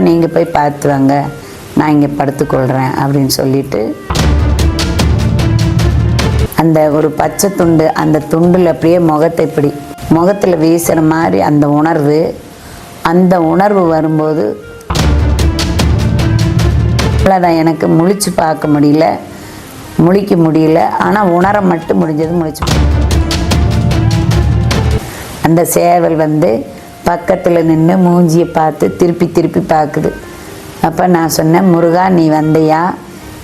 நீங்கள் போய் பார்த்து வாங்க, நான் இங்கே படுத்துக்கொள்கிறேன் அப்படின்னு சொல்லிட்டு அந்த ஒரு பச்சை துண்டு, அந்த துண்டில் அப்படியே முகத்தை இப்படி முகத்தில் வீசுகிற மாதிரி அந்த உணர்வு வரும்போது அவ்வளோதான். எனக்கு முழிச்சு பார்க்க முடியல, முழிக்க முடியல, ஆனால் உணர மட்டும் முடிஞ்சது. முழிச்சு அந்த சேவல் பக்கத்தில் நின்று மூஞ்சியை பார்த்து திருப்பி திருப்பி பார்க்குது. அப்போ நான் சொன்னேன், முருகா நீ வந்தியா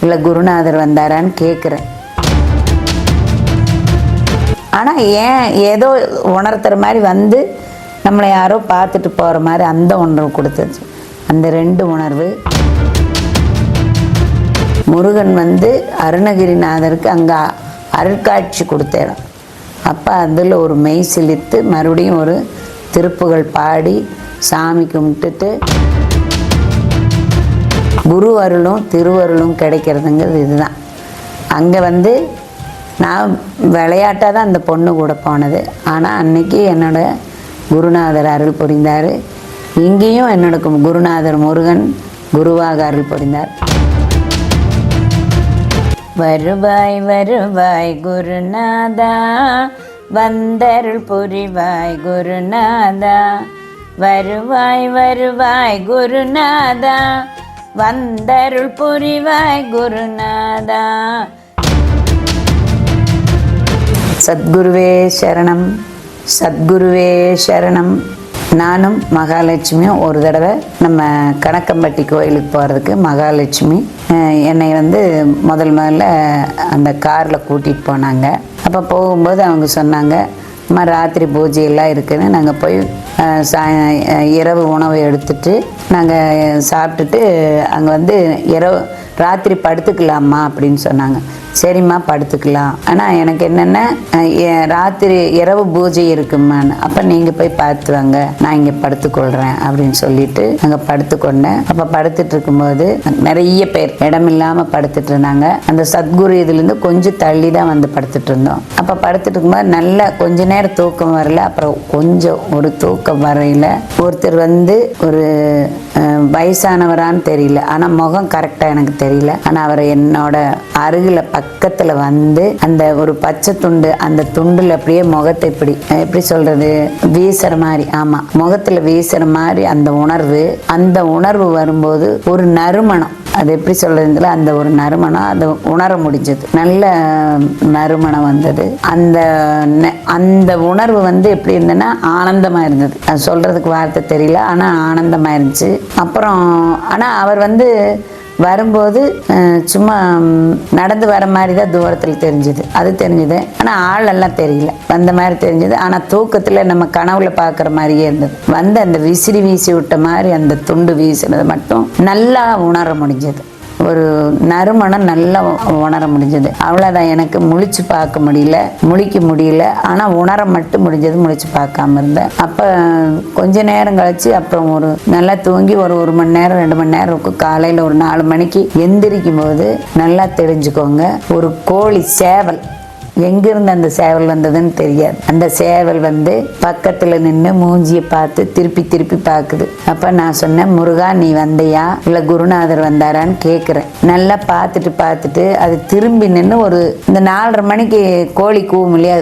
இல்லை குருநாதர் வந்தாரான்னு கேட்குறேன். ஆனால் ஏன் ஏதோ உணர்த்துற மாதிரி நம்மளை யாரோ பார்த்துட்டு போகிற மாதிரி அந்த உணர்வு கொடுத்துச்சு. அந்த 2 உணர்வு. முருகன் அருணகிரிநாதருக்கு அங்கே அருட்காட்சி கொடுத்தேன். அப்போ அதில் ஒரு மெய் சிலித்து மறுபடியும் ஒரு திருப்புகள் பாடி சாமி கும்பிட்டுட்டு குரு அருளும் திருவருளும் கிடைக்கிறதுங்கிறது இதுதான். அங்கே நான் விளையாட்டாக தான் அந்த பொண்ணு கூட போனது. ஆனால் அன்னைக்கு என்னோட குருநாதர் அருள் புரிந்தார். இங்கேயும் என்னோட குருநாதர் முருகன் குருவாக அருள் புரிந்தார். வருவாய் வருவாய் குருநாதா, வந்தருள் புரிவாய் குருநாதா. வருவாய் வருவாய் குருநாதா, வந்தருள் புரிவாய் குருநாதா. சத்குருவே சரணம், சத்குருவே சரணம். நானும் மகாலட்சுமியும் ஒரு தடவை நம்ம கணக்கம்பட்டி கோயிலுக்கு போகிறதுக்கு மகாலட்சுமி என்னை முதல்ல அந்த காரில் கூட்டிகிட்டு போனாங்க. அப்போ போகும்போது அவங்க சொன்னாங்க, அம்மா ராத்திரி பூஜையெல்லாம் இருக்குதுன்னு. நாங்கள் போய் இரவு உணவை எடுத்துட்டு நாங்கள் சாப்பிட்டுட்டு அங்கே இரவு ராத்திரி படுத்துக்கலாமா அப்படின்னு சொன்னாங்க. சரிம்மா படுத்துக்கலாம், ஆனால் எனக்கு என்னென்ன ராத்திரி இரவு பூஜை இருக்குமான்னு. அப்போ நீங்கள் போய் பார்த்து வாங்க, நான் இங்கே படுத்துக்கொள்கிறேன் அப்படின்னு சொல்லிட்டு அங்கே படுத்துக்கொண்டேன். அப்போ படுத்துட்டு இருக்கும்போது நிறைய பேர் இடமில்லாமல் படுத்துட்டு இருந்தாங்க. அந்த சத்குரு இதுலேருந்து கொஞ்சம் தள்ளி தான் படுத்துட்டு இருந்தோம். அப்போ படுத்துட்டு இருக்கும்போது நல்ல கொஞ்ச நேரம் தூக்கம் வரல. அப்புறம் கொஞ்சம் ஒரு தூக்கம் வரையில் ஒருத்தர் ஒரு வயசானவரான்னு தெரியல, ஆனால் முகம் கரெக்டாக எனக்கு தெரியல. ஆனால் அவர் என்னோட அருகில் பக்கத்தில் அந்த ஒரு பச்சை துண்டு, அந்த துண்டில் அப்படியே முகத்தை எப்படி சொல்றது வீசுற மாதிரி, ஆமா முகத்தில் வீசுற மாதிரி அந்த உணர்வு வரும்போது ஒரு நறுமணம், அது எப்படி சொல்றதுல அந்த ஒரு நறுமணம் அதை உணர முடிஞ்சது. நல்ல நறுமணம் வந்தது. அந்த உணர்வு எப்படி இருந்ததுன்னா ஆனந்தமா இருந்தது. அது சொல்றதுக்கு வார்த்தை தெரியல, ஆனா ஆனந்தமா இருந்துச்சு. அப்புறம் ஆனா அவர் வரும்போது சும்மா நடந்து வர மாதிரி தான் தூரத்தில் தெரிஞ்சுது. அது தெரிஞ்சுது, ஆனால் ஆள் எல்லாம் தெரியல, வந்த மாதிரி தெரிஞ்சுது. ஆனால் தூக்கத்தில் நம்ம கனவுல பார்க்குற மாதிரியே இருந்தது. அந்த விசிறி வீசி விட்ட மாதிரி அந்த துண்டு வீசினது மட்டும் நல்லா உணர முடிஞ்சது. ஒரு நறுமணம் நல்லா உணர முடிஞ்சது. அவ்வளோதான். எனக்கு முழிச்சு பார்க்க முடியல, முழிக்க முடியல, ஆனால் உணர மட்டும் முடிஞ்சது. முழிச்சு பார்க்காம இருந்தேன். அப்போ கொஞ்ச நேரம் கழிச்சு அப்புறம் நல்லா தூங்கி ஒரு மணி நேரம் 2 மணி நேரம் இருக்கும். காலையில் ஒரு 4 மணிக்கு எந்திரிக்கும் போது நல்லா தெரிஞ்சுக்கோங்க, ஒரு கோழி சேவல் எங்கிருந்து அந்த சேவல் வந்ததுன்னு தெரியாது. அந்த சேவல் பக்கத்தில் நின்று மூஞ்சியை பார்த்து திருப்பி திருப்பி பார்க்குது. அப்போ நான் சொன்னேன், முருகா நீ வந்தியா இல்லை குருநாதர் வந்தாரான்னு கேட்குறேன். நல்லா பார்த்துட்டு அது திரும்பி நின்று இந்த 4:30 மணிக்கு கோழி கூவும் இல்லையா,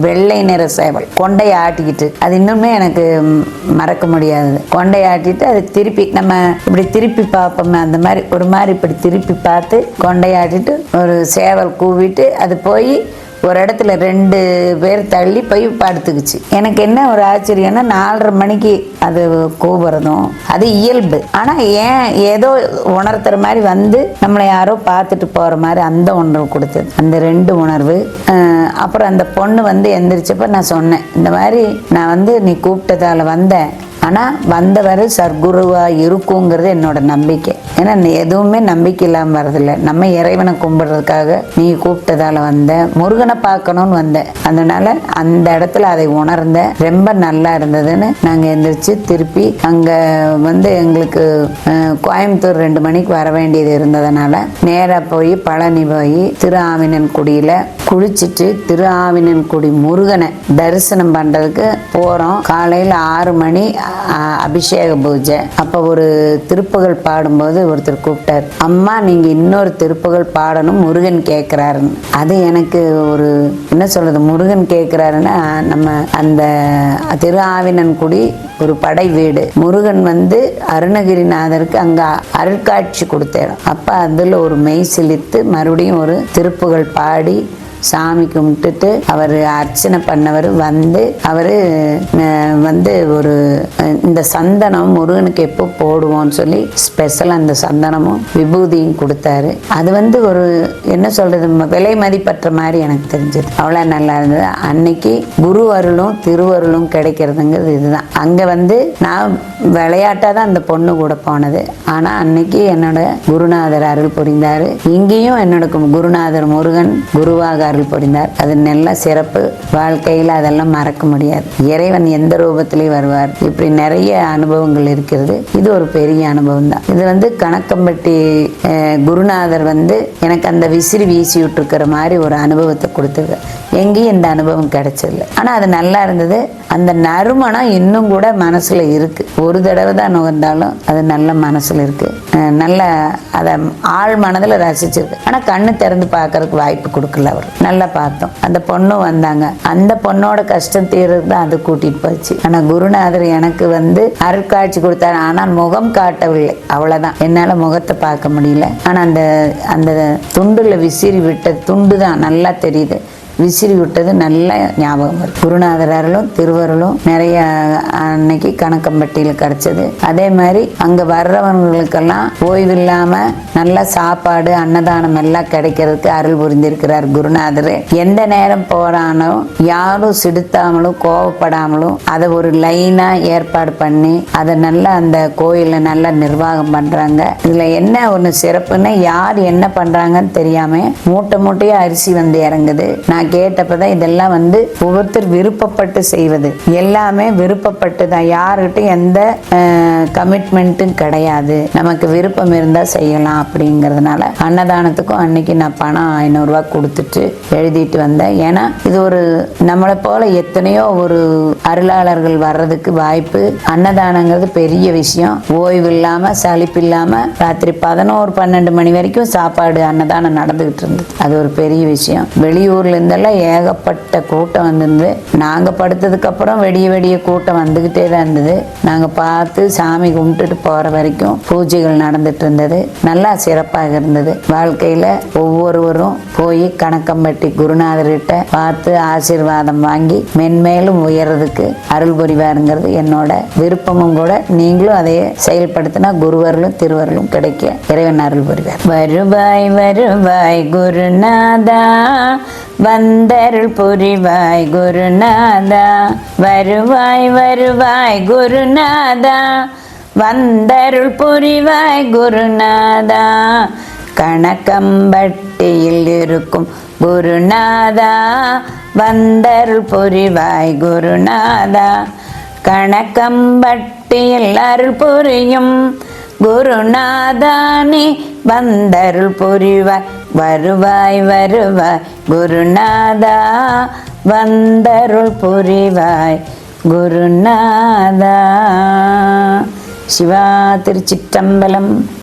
வெள்ளை நிற சேவல் கொண்டையை ஆட்டிக்கிட்டு, அது இன்னுமே எனக்கு மறக்க முடியாது. கொண்டையை ஆட்டிட்டு அது திருப்பி நம்ம இப்படி திருப்பி பார்ப்போமே, அந்த மாதிரி ஒரு மாதிரி இப்படி திருப்பி பார்த்து கொண்டையாட்டிட்டு ஒரு சேவல் கூவிட்டு அது போய் ஒரு இடத்துல 2 பேர் தள்ளி போய் படுத்துக்குச்சு. எனக்கு என்ன ஒரு ஆச்சரியம்னா 4:30 மணிக்கு அது கூவுறதும் அது இயல்பு. ஆனால் ஏன் ஏதோ உணர்த்துற மாதிரி நம்மளை யாரோ பார்த்துட்டு போகிற மாதிரி அந்த உணர்வு கொடுத்தது. அந்த 2 உணர்வு. அப்புறம் அந்த பொண்ணு எந்திரிச்சப்ப நான் சொன்னேன், இந்த மாதிரி நான் நீ கூப்பிட்டதால வந்தேன், ஆனால் வந்தவர் சர்க்குருவாக இருக்குங்கிறது என்னோட நம்பிக்கை. ஏன்னா எதுவுமே நம்பிக்கை இல்லாமல் வரதில்லை. நம்ம இறைவனை கும்பிட்றதுக்காக நீ கூப்பிட்டதால வந்தேன், முருகனை பார்க்கணும்னு வந்தேன். அதனால அந்த இடத்துல அதை உணர்ந்தேன். ரொம்ப நல்லா இருந்ததுன்னு நாங்கள் எந்திரிச்சு திருப்பி அங்கே எங்களுக்கு கோயம்புத்தூர் 2 மணிக்கு வர வேண்டியது இருந்ததுனால நேராக போய் பழனி போய் திரு ஆவினன் குடியில் குளிச்சுட்டு திரு ஆவினன்குடி முருகனை தரிசனம் பண்றதுக்கு போறோம். காலையில் 6 மணி அபிஷேக பூஜை. அப்ப ஒரு திருப்புகழ் பாடும்போது ஒருத்தர் கூப்பிட்டார், அம்மா நீங்க இன்னொரு திருப்புகழ் பாடணும், முருகன் கேட்கிறாருன்னு. அது எனக்கு ஒரு என்ன சொல்றது, முருகன் கேட்கிறாருன்னா நம்ம அந்த திரு ஆவினன்குடி ஒரு படை வீடு. முருகன் வந்து அருணகிரிநாதருக்கு அங்க அருட்காட்சி கொடுத்தாரு. அப்ப அதுல ஒரு மெய் சிலித்து மறுபடியும் ஒரு திருப்புகழ் பாடி சாமி கும்பிட்டுட்டு அவர் அர்ச்சனை பண்ணவர் வந்து அவர் வந்து ஒரு இந்த சந்தனம் முருகனுக்கு எப்போ போடுவோம்னு சொல்லி ஸ்பெஷல் அந்த சந்தனமும் விபூதியும் கொடுத்தாரு. அது வந்து ஒரு என்ன சொல்றது, விலை மதிப்பற்ற மாதிரி எனக்கு தெரிஞ்சது. அவ்வளோ நல்லா இருந்தது. அன்னைக்கு குரு அருளும் திருவருளும் கிடைக்கிறதுங்கிறது இதுதான். அங்கே வந்து நான் விளையாட்டாக தான் அந்த பொண்ணு கூட போனது. ஆனால் அன்னைக்கு என்னோட குருநாதர் அருள் புரிந்தார். இங்கேயும் என்னோட குருநாதர் முருகன் குருவாக அருள் புரிந்தார். அது நல்ல சிறப்பு. வாழ்க்கையில் அதெல்லாம் மறக்க முடியாது. இறைவன் எந்த ரூபத்திலையும் வருவார். இப்படி நிறைய அனுபவங்கள் இருக்கிறது. இது ஒரு பெரிய அனுபவம் தான். இது வந்து கணக்கம்பட்டி குருநாதர் வந்து எனக்கு அந்த விசிறி வீசி விட்டுருக்கிற மாதிரி ஒரு அனுபவத்தை கொடுத்துருக்கார். எங்கேயும் இந்த அனுபவம் கிடைச்சதில்லை. ஆனால் அது நல்லா இருந்தது. அந்த நறுமணம் இன்னும் கூட மனசுல இருக்கு. ஒரு தடவை தான் நுகர்ந்தாலும் அது நல்ல மனசுல இருக்கு. நல்ல அதை ஆழ் மனதில் ரசிச்சிருக்கு. ஆனால் கண்ணு திறந்து பார்க்கறதுக்கு வாய்ப்பு கொடுக்கல. அவர் நல்லா பார்த்தோம். அந்த பொண்ணும் வந்தாங்க. அந்த பொண்ணோட கஷ்டம் தீர்றது தான் அது கூட்டிட்டு போச்சு. ஆனால் குருநாதர் எனக்கு வந்து அருட்காட்சி கொடுத்தாரு. ஆனால் முகம் காட்டவில்லை. அவ்வளவுதான். என்னால முகத்தை பார்க்க முடியல. ஆனால் அந்த அந்த துண்டுல விசிறி விட்ட துண்டு தான் நல்லா தெரியுது. விசிறி விட்டது நல்ல ஞாபகம் இருக்கு. குருநாதர் அருளும் திருவருளும் நிறைய அன்னைக்கு கணக்கம்பட்டியில் கிடைச்சது. அதே மாதிரி அங்க வர்றவங்களுக்கெல்லாம் ஓய்வு இல்லாம நல்ல சாப்பாடு அன்னதானம் எல்லாம் கிடைக்கிறதுக்கு அருள் புரிந்திருக்கிறார் குருநாதர். எந்த நேரம் போறானோ யாரும் சிடுத்தாமலும் கோவப்படாமலும் அதை ஒரு லைனா ஏற்பாடு பண்ணி அதை நல்லா அந்த கோயில நல்லா நிர்வாகம் பண்றாங்க. இதுல என்ன ஒண்ணு சிறப்புன்னா, யார் என்ன பண்றாங்கன்னு தெரியாம மூட்டை மூட்டையா அரிசி வந்து இறங்குது. நான் கேட்டப்பதான் இதெல்லாம் வந்து ஒவ்வொருத்தர் விருப்பப்பட்டு செய்வது. எல்லாமே விருப்பப்பட்டு தான். யாருக்கிட்ட எந்த கமிட்மெண்ட்டும் கிடையாது. நமக்கு விருப்பம் இருந்தா செய்யலாம் அப்படிங்கறதுனால அன்னதானத்துக்கும் அன்னைக்கு நான் பணம் 500 ரூபாய் கொடுத்துட்டு எழுதிட்டு வந்தேன். ஏன்னா இது ஒரு நம்மளை போல எத்தனையோ ஒரு அருளாளர்கள் வர்றதுக்கு வாய்ப்பு. அன்னதானங்கிறது பெரிய விஷயம். ஓய்வு இல்லாம சலிப்பு இல்லாம ராத்திரி 11-12 மணி வரைக்கும் சாப்பாடு அன்னதானம் நடந்துகிட்டு இருந்தது. அது ஒரு பெரிய விஷயம். வெளியூர்ல இருந்தெல்லாம் ஏகப்பட்ட கூட்டம் வந்திருந்து. நாங்க படுத்ததுக்கு அப்புறம் வெடிய கூட்டம் வந்துகிட்டே தான் இருந்தது. நாங்க பார்த்து சாமி கும்பிட்டுட்டு போற வரைக்கும் பூஜைகள் நடந்துட்டு இருந்தது. நல்லா சிறப்பாக இருந்தது. வாழ்க்கையில ஒவ்வொருவரும் போய் கணக்கம்பட்டி குருநாதர்கிட்ட பார்த்து ஆசீர்வாதம் வாங்கி மென்மேலும் உயர்றதுக்கு அருள் புரிவாருங்கிறது என்னோட விருப்பமும் கூட. நீங்களும் அதையே செயல்படுத்தினா குருவர்களும் திருவர்களும் கிடைக்க இறைவன் அருள் புரிவார். வருவாய் வருவாய் குருநாதா, வந்தருள் புரிவாய் குருநாதா. வருவாய் வருவாய் குருநாதா, வந்தருள் புரிவாய் குருநாதா. கணக்கம்பட்டியில் இருக்கும் குருநாதா, வந்தருள் புரிவாய் குருநாதா. கணக்கம்பட்டியில் அருள் புரியும் குருநாதானே, வந்தருள் புரிவாய். வருவாய் வருவாய் குருநாதா, வந்தருள் புரிவாய் குருநாதா. சிவா. திருச்சிற்றம்பலம்.